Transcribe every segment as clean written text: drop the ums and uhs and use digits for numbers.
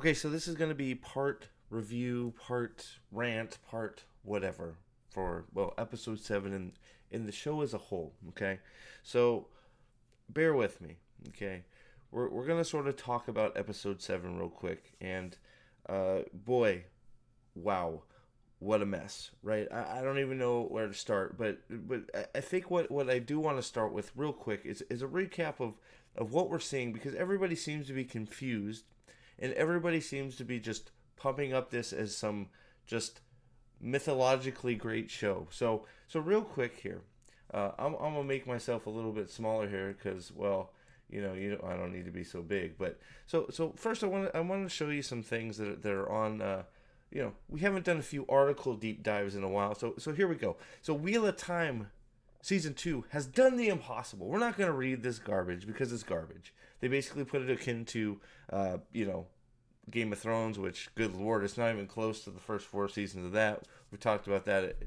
Okay, so this is going to be part review, part rant, part whatever for, well, episode 7 in the show as a whole, okay? So bear with me, okay? We're going to sort of talk about episode 7 real quick. And boy, wow, what a mess, right? I don't even know where to start, but I think what I do want to start with real quick is a recap of what we're seeing, because everybody seems to be confused and everybody seems to be just pumping up this as some just mythologically great show. So real quick here, I'm gonna make myself a little bit smaller here because, well, I don't need to be so big. But so first I want to show you some things that are on. We haven't done a few article deep dives in a while, so here we go. So Wheel of Time season 2 has done the impossible. We're not going to read this garbage because it's garbage. They basically put it akin to, Game of Thrones, which, good lord, it's not even close to the first 4 seasons of that. We talked about that,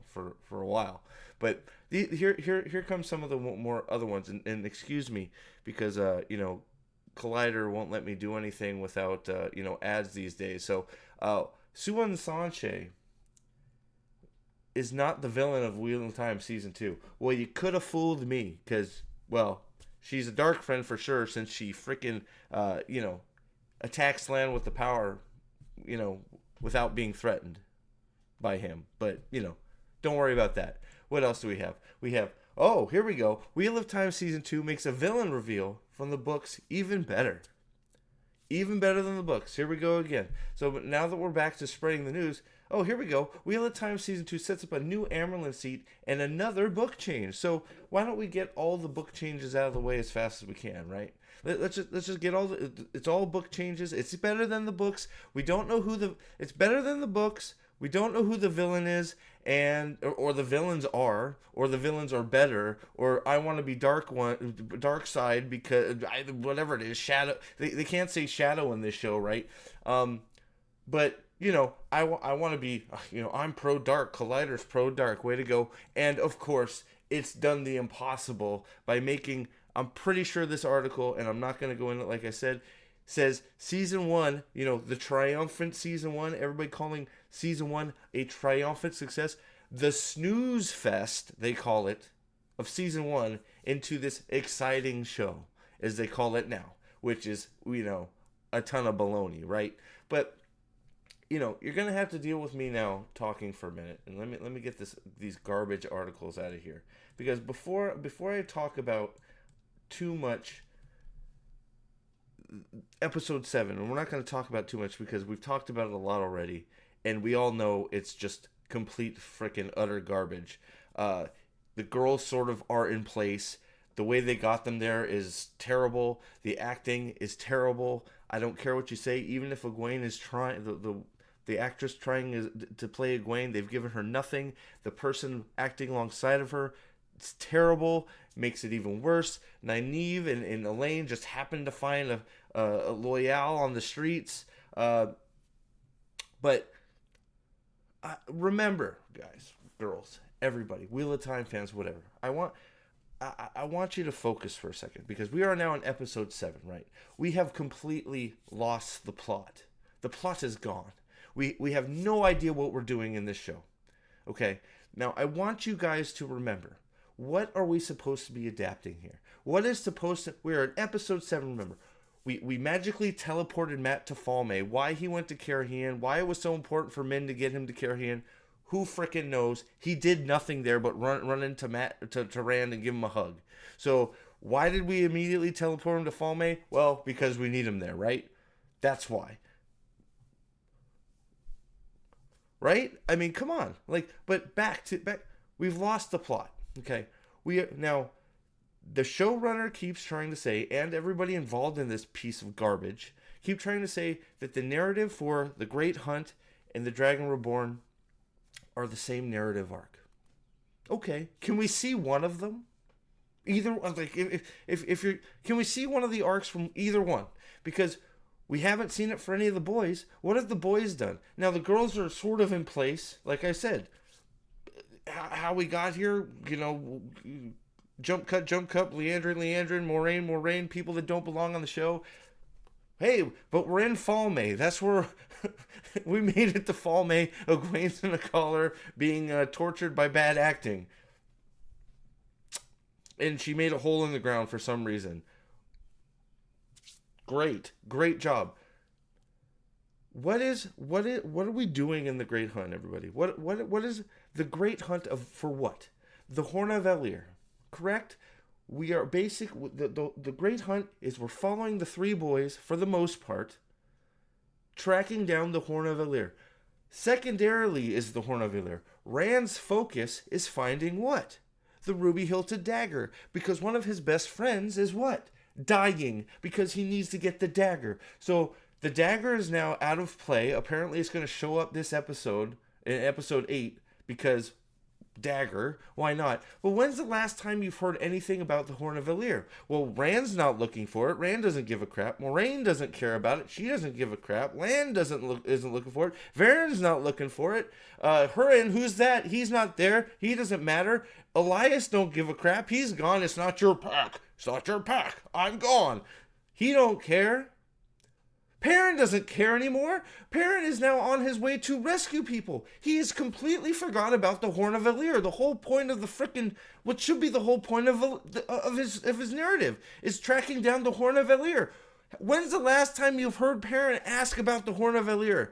for a while. But here comes some of the more other ones, and excuse me because Collider won't let me do anything without ads these days. So Suan Sanche is not the villain of Wheel of Time season 2. Well, you could have fooled me because, well, she's a dark friend for sure since she freaking attacks land with the power, without being threatened by him. But, don't worry about that. What else do we have? We have, oh, here we go. Wheel of Time season 2 makes a villain reveal from the books even better. Even better than the books. Here we go again. So now that we're back to spreading the news, oh, here we go. Wheel of Time season 2 sets up a new Amerlin seat and another book change. So why don't we get all the book changes out of the way as fast as we can, right? Let's just get all it's all book changes. It's better than the books. We don't know it's better than the books. We don't know who the villain is, or the villains are, or the villains are better, or I want to be dark side because whatever it is, shadow. They can't say shadow in this show, right? But I want to be, I'm pro dark. Collider's pro dark. Way to go! And of course, it's done the impossible by making. I'm pretty sure this article, and I'm not going to go into it like I said, says season 1, the triumphant season 1, everybody calling season 1 a triumphant success, the snooze fest, they call it, of season 1 into this exciting show, as they call it now, which is, a ton of baloney, right? But, you're going to have to deal with me now talking for a minute, and let me get these garbage articles out of here. Because before I talk about too much episode 7, and we're not going to talk about too much because we've talked about it a lot already, and we all know it's just complete freaking utter garbage. The girls sort of are in place. The way they got them there is terrible. The acting is terrible. I don't care what you say. Even if Egwene is trying, the actress trying to play Egwene, they've given her nothing. The person acting alongside of her, it's terrible. Makes it even worse. Nynaeve and Elaine just happened to find a Loyal on the streets. But remember, guys, girls, everybody, Wheel of Time fans, whatever. I want you to focus for a second, because we are now in episode 7, right? We have completely lost the plot. The plot is gone. We have no idea what we're doing in this show. Okay? Now, I want you guys to remember, what are we supposed to be adapting here? We're in episode 7, remember. We magically teleported Matt to Falme. Why he went to Caraheen, why it was so important for Min to get him to Caraheen, who frickin' knows? He did nothing there but run into Matt, to Rand and give him a hug. So why did we immediately teleport him to Falme? Well, because we need him there, right? That's why. Right? I mean, come on. But back. We've lost the plot. Okay, now the showrunner keeps trying to say, and everybody involved in this piece of garbage keep trying to say, that the narrative for The Great Hunt and The Dragon Reborn are the same narrative arc. Okay, can we see one of them? Either, if you're, can we see one of the arcs from either one? Because we haven't seen it for any of the boys. What have the boys done? Now the girls are sort of in place, like I said. How we got here, jump cut, Leandrin, Moraine, people that don't belong on the show. Hey, but we're in Falme. That's where we made it to Falme. Egwene's in a collar, being tortured by bad acting, and she made a hole in the ground for some reason. Great job. What are we doing in the Great Hunt, everybody? What is the Great Hunt of for what? The Horn of Elir, correct? We are basic. The Great Hunt is we're following the three boys for the most part, tracking down the Horn of Elir. Secondarily is the Horn of Elir. Rand's focus is finding what? The ruby hilted dagger, because one of his best friends is what? Dying, because he needs to get the dagger. So the dagger is now out of play. Apparently it's going to show up this episode, in episode 8, because dagger, why not? But when's the last time you've heard anything about the Horn of Elir? Well, Rand's not looking for it. Rand doesn't give a crap. Moraine doesn't care about it. She doesn't give a crap. Lan isn't looking for it. Varen's not looking for it. Hurin, who's that? He's not there. He doesn't matter. Elias don't give a crap. He's gone. It's not your pack. It's not your pack. I'm gone. He don't care. Perrin doesn't care anymore. Perrin is now on his way to rescue people. He has completely forgot about the Horn of Elir. The whole point of the frickin' what should be the whole point of his narrative is tracking down the Horn of Elir. When's the last time you've heard Perrin ask about the Horn of Elir?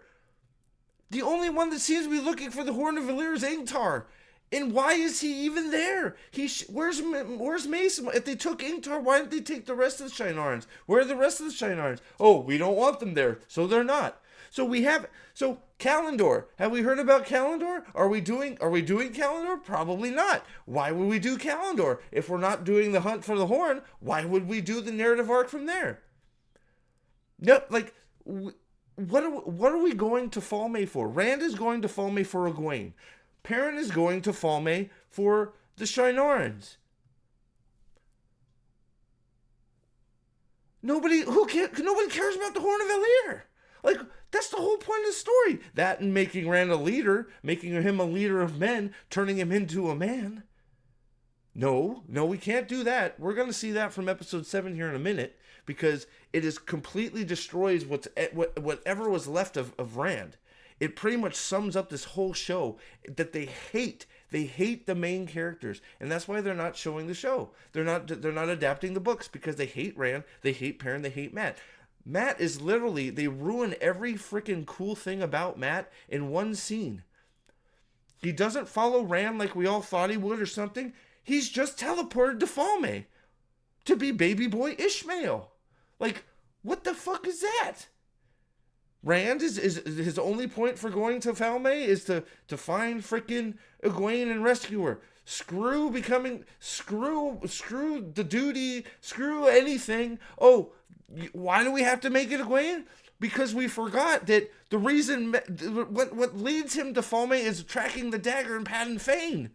The only one that seems to be looking for the Horn of Elir is Ingtar. And why is he even there? Where's Mason? If they took Ingtar, why didn't they take the rest of the Shienarans? Where are the rest of the Shienarans? Oh, we don't want them there, so they're not. So Kalendor. Have we heard about Kalendor? Are we doing Kalendor? Probably not. Why would we do Kalendor? If we're not doing the hunt for the horn, why would we do the narrative arc from there? No, like what are we going to Falme for? Rand is going to Falme for Egwene. Perrin is going to Falme for the Shienarans. Nobody cares about the Horn of Elir. Like, that's the whole point of the story. That and making Rand a leader, making him a leader of men, turning him into a man. No, we can't do that. We're going to see that from episode 7 here in a minute, because it is completely destroys whatever was left of Rand. It pretty much sums up this whole show that they hate. They hate the main characters, and that's why they're not showing the show. They're not adapting the books, because they hate Rand, they hate Perrin, they hate Mat. Mat is literally, they ruin every freaking cool thing about Mat in one scene. He doesn't follow Rand like we all thought he would or something. He's just teleported to Falme to be baby boy Ishmael. Like, what the fuck is that? Rand is his only point for going to Falme is to find frickin' Egwene and rescue her. Screw the duty, screw anything. Oh, why do we have to make it Egwene? Because we forgot that the reason, what leads him to Falme is tracking the dagger and Padan Fain.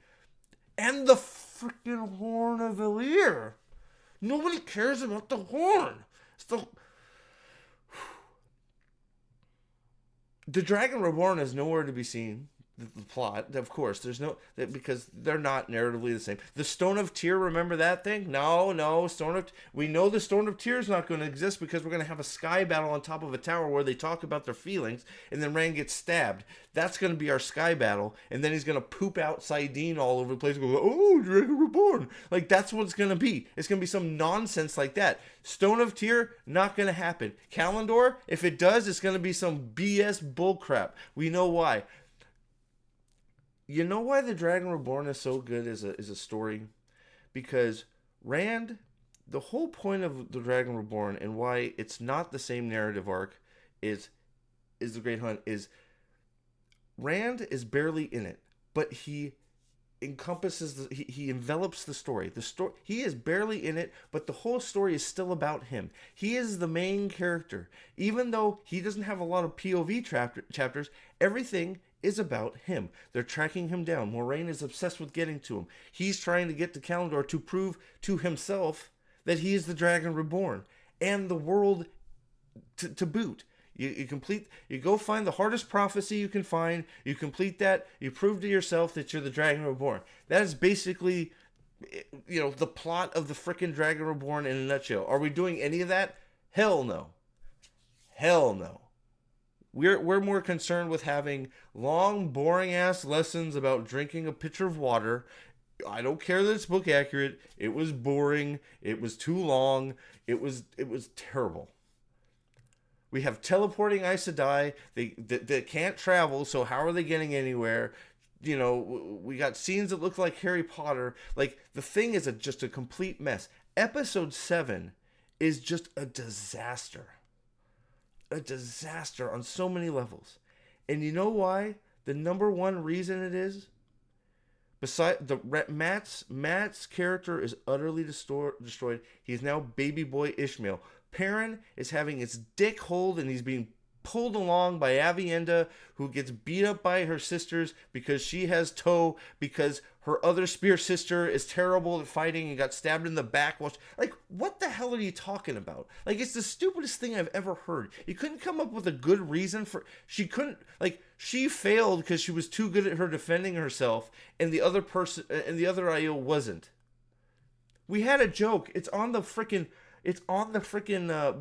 And the frickin' Horn of Elir. Nobody cares about the horn. It's the Dragon Reborn is nowhere to be seen. The plot, of course, there's no, because they're not narratively the same. The Stone of Tyr, remember that thing? No, we know the Stone of Tyr is not going to exist, because we're going to have a sky battle on top of a tower where they talk about their feelings, and then Rand gets stabbed. That's going to be our sky battle, and then he's going to poop out Saidin all over the place and go, oh, Dragon Reborn. Like, that's what it's going to be. It's going to be some nonsense like that. Stone of Tyr, not going to happen. Kalendor, if it does, it's going to be some BS bullcrap. We know why. You know why the Dragon Reborn is so good as a story? Because Rand, the whole point of the Dragon Reborn and why it's not the same narrative arc is the Great Hunt is Rand is barely in it, but he encompasses he envelops the story. He is barely in it, but the whole story is still about him. He is the main character, even though he doesn't have a lot of POV chapters. Everything is about him. They're tracking him down. Moraine is obsessed with getting to him. He's trying to get to Kalendor to prove to himself that he is the Dragon Reborn and the world to boot. You go find the hardest prophecy you can find. You complete that. You prove to yourself that you're the Dragon Reborn. That is basically, the plot of the frickin' Dragon Reborn in a nutshell. Are we doing any of that? Hell no. Hell no. We're more concerned with having long, boring ass lessons about drinking a pitcher of water. I don't care that it's book accurate. It was boring. It was too long. It was terrible. We have teleporting Aes Sedai. They can't travel, so how are they getting anywhere? You know, we got scenes that look like Harry Potter. Like, the thing is just a complete mess. Episode 7 is just a disaster. A disaster on so many levels. And you know why? The number one reason it is, Matt's character is utterly destroyed. He's now baby boy Ishmael. Perrin is having his dick hold, and he's being pulled along by Avienda, who gets beat up by her sisters because she has toe, because her other spear sister is terrible at fighting and got stabbed in the back. Like, what the hell are you talking about? Like, it's the stupidest thing I've ever heard. You couldn't come up with a good reason for... She failed because she was too good at her defending herself, and the other IO wasn't. We had a joke. It's on the freaking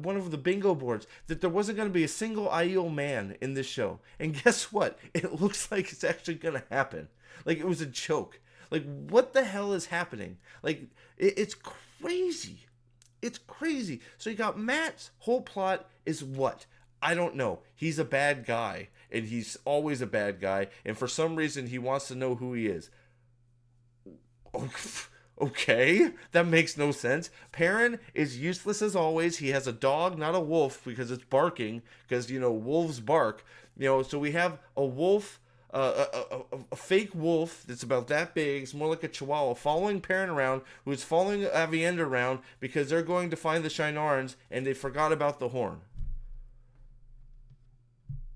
one of the bingo boards that there wasn't going to be a single IO man in this show. And guess what? It looks like it's actually going to happen. Like, it was a joke. Like, what the hell is happening? Like, it's crazy. It's crazy. So you got Matt's whole plot is what? I don't know. He's a bad guy, and he's always a bad guy, and for some reason he wants to know who he is. Okay, that makes no sense. Perrin is useless as always. He has a dog, not a wolf, because it's barking, because, you know, wolves bark. You know, so we have a wolf, a fake wolf that's about that big. It's more like a chihuahua, following Perrin around, who's following Avienda around because they're going to find the Shinarans, and they forgot about the horn.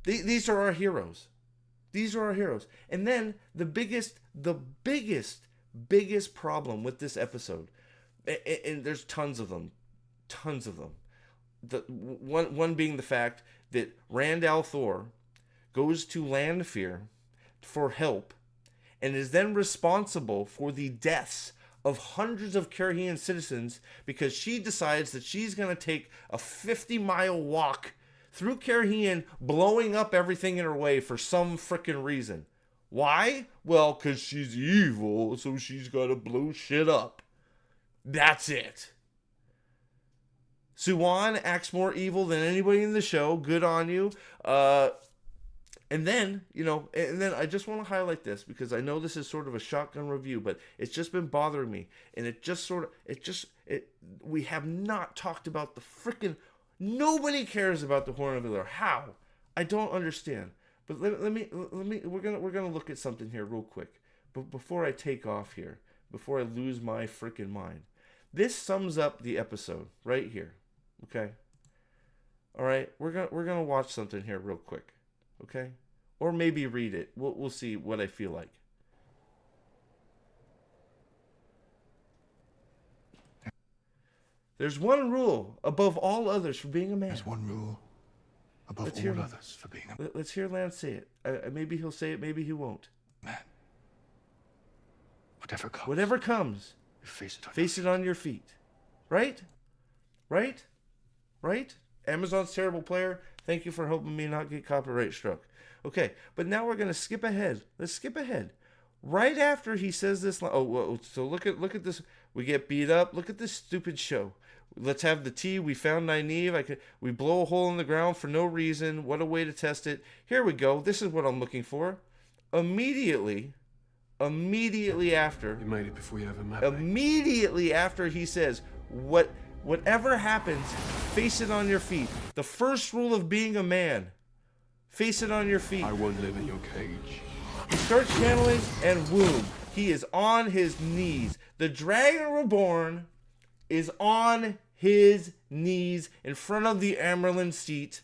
These are our heroes. These are our heroes. And then the biggest problem with this episode, and there's tons of them, the one being the fact that Rand al'Thor goes to Lanfear for help and is then responsible for the deaths of hundreds of Carhian citizens because she decides that she's going to take a 50-mile walk through Carhian, blowing up everything in her way for some frickin' reason. Why? Well, because she's evil, so she's got to blow shit up. That's it. Suwan acts more evil than anybody in the show. Good on you. And then I just want to highlight this because I know this is sort of a shotgun review, but it's just been bothering me. And we have not talked about the frickin'... Nobody cares about the Horn of Valor. How? I don't understand. But let me. We're gonna look at something here real quick. But before I take off here, before I lose my freaking mind, this sums up the episode right here. Okay. All right. We're gonna watch something here real quick. Okay. Or maybe read it. We'll see what I feel like. There's one rule above all others for being a man. There's one rule above all others for being a man. Let's hear Lance say it. Maybe he'll say it, maybe he won't. Man. Whatever comes, face it on your feet. Right? Right? Right? Amazon's terrible player. Thank you for helping me not get copyright struck. Okay, but now we're going to skip ahead. Let's skip ahead. Right after he says this, so look at this. We get beat up. Look at this stupid show. Let's have the tea. We found Nynaeve. We blow a hole in the ground for no reason. What a way to test it. Here we go. This is what I'm looking for. Immediately after. You made it before you ever met Immediately after he says, whatever happens, face it on your feet. The first rule of being a man. Face it on your feet. I won't live in your cage. He starts channeling, and boom, he is on his knees. The Dragon Reborn is on his knees in front of the Amerlin seat,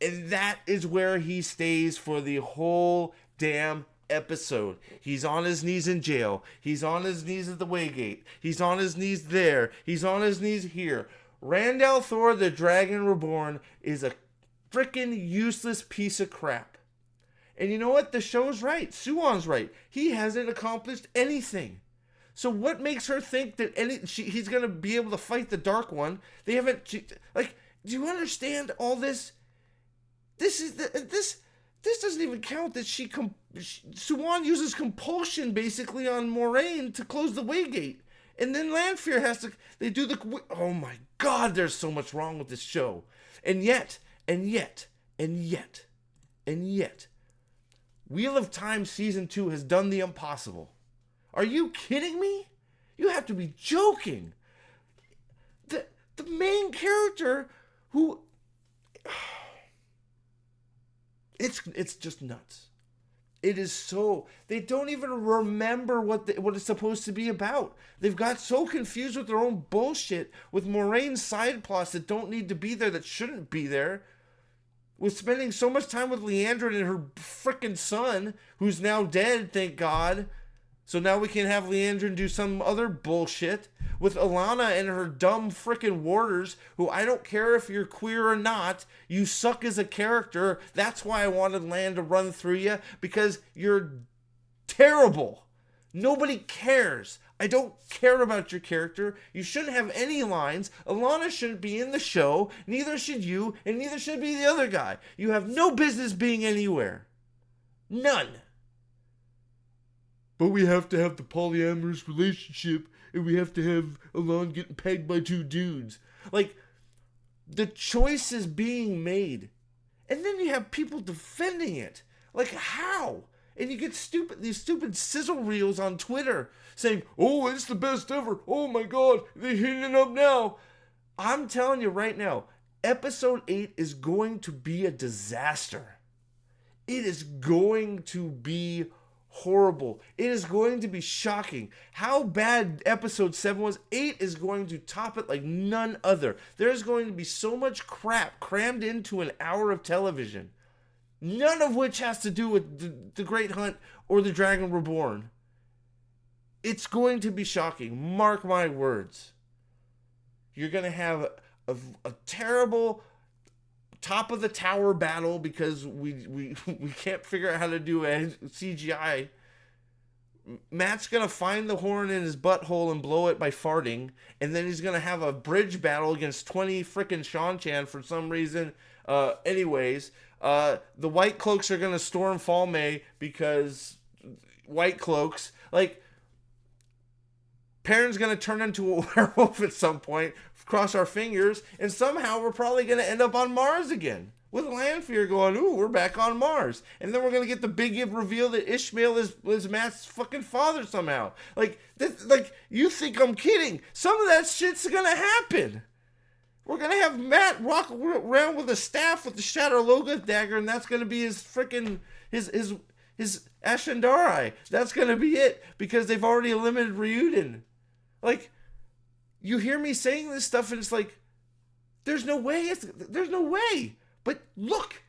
and that is where he stays for the whole damn episode. He's on his knees in jail. He's on his knees at the Waygate. He's on his knees there. He's on his knees here. Rand al'Thor, the Dragon Reborn, is a freaking useless piece of crap. And you know what? The show's right. Suwan's right. He hasn't accomplished anything. So what makes her think that he's going to be able to fight the Dark One? They haven't... do you understand all this? This doesn't even count that Suwan uses compulsion basically on Moraine to close the Waygate. And then Lanfear oh my God, there's so much wrong with this show. And yet, Wheel of Time Season 2 has done the impossible. Are you kidding me? You have to be joking. The main character who... It's just nuts. It is so... They don't even remember what it's supposed to be about. They've got so confused with their own bullshit, with Moraine's side plots that don't need to be there, that shouldn't be there, with spending so much time with Leandra and her frickin' son, who's now dead, thank God. So now we can have Leandra do some other bullshit. With Alana and her dumb frickin' warders, who I don't care if you're queer or not, you suck as a character. That's why I wanted Lan to run through you, because you're terrible. Nobody cares. I don't care about your character. You shouldn't have any lines. Alana shouldn't be in the show. Neither should you, and neither should be the other guy. You have no business being anywhere. None. But we have to have the polyamorous relationship, and we have to have Alana getting pegged by two dudes. Like, the choice is being made. And then you have people defending it. Like, how? And you get these stupid sizzle reels on Twitter saying, oh, it's the best ever. Oh my God, they're heating it up now. I'm telling you right now, episode 8 is going to be a disaster. It is going to be horrible. It is going to be shocking. How bad episode 7 was, 8 is going to top it like none other. There's going to be so much crap crammed into an hour of television, none of which has to do with the Great Hunt or the Dragon Reborn. It's going to be shocking. Mark my words. You're going to have a terrible top of the tower battle because we can't figure out how to do a CGI. Matt's going to find the horn in his butthole and blow it by farting. And then he's going to have a bridge battle against 20 frickin' Shan-Chan for some reason. Anyways, the White Cloaks are going to storm Falme because White Cloaks. Like, Perrin's going to turn into a werewolf at some point, cross our fingers, and somehow we're probably going to end up on Mars again. With Lanfear going, ooh, we're back on Mars. And then we're going to get the big reveal that Ishmael is Matt's fucking father somehow. Like, you think I'm kidding. Some of that shit's going to happen. We're going to have Matt walk around with a staff with the Shadow Logoth dagger, and that's going to be his freaking, his Ashendari. That's going to be it, because they've already eliminated Ryuden. Like, you hear me saying this stuff, and it's like, there's no way. There's no way. But look.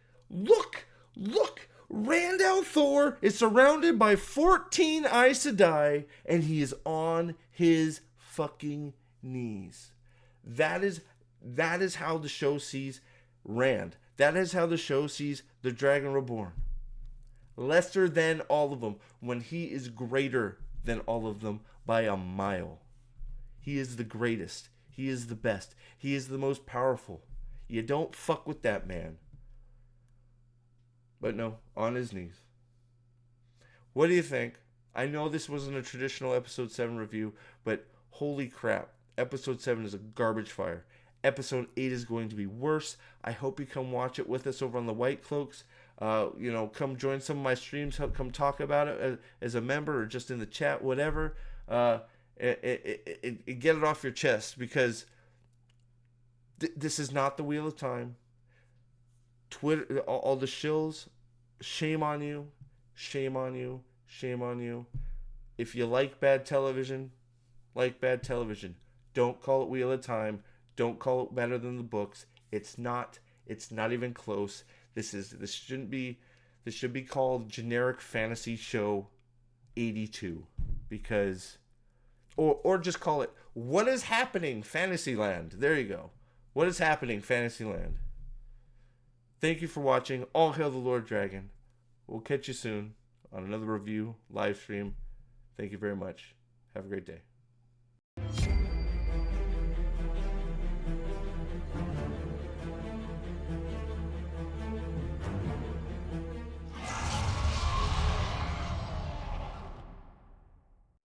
Rand al'Thor is surrounded by 14 Aes Sedai, and he is on his fucking knees. That is how the show sees Rand. That is how the show sees the Dragon Reborn. Lesser than all of them, when he is greater than all of them by a mile. He is the greatest. He is the best. He is the most powerful. You don't fuck with that man. But no, on his knees. What do you think? I know this wasn't a traditional episode 7 review, but holy crap. Episode 7 is a garbage fire. Episode 8 is going to be worse. I hope you come watch it with us over on the White Cloaks. Come join some of my streams. Come talk about it as a member or just in the chat, whatever. Get it off your chest, because this is not the Wheel of Time. Twitter, all the shills, shame on you. If you like bad television, Don't call it Wheel of Time. Don't call it better than the books. It's not even close. This should be called Generic Fantasy Show 82, because or just call it What is Happening Fantasyland. There you go. What is happening Fantasyland. Thank you for watching. All hail the Lord Dragon. We'll catch you soon on another review live stream. Thank you very much. Have a great day.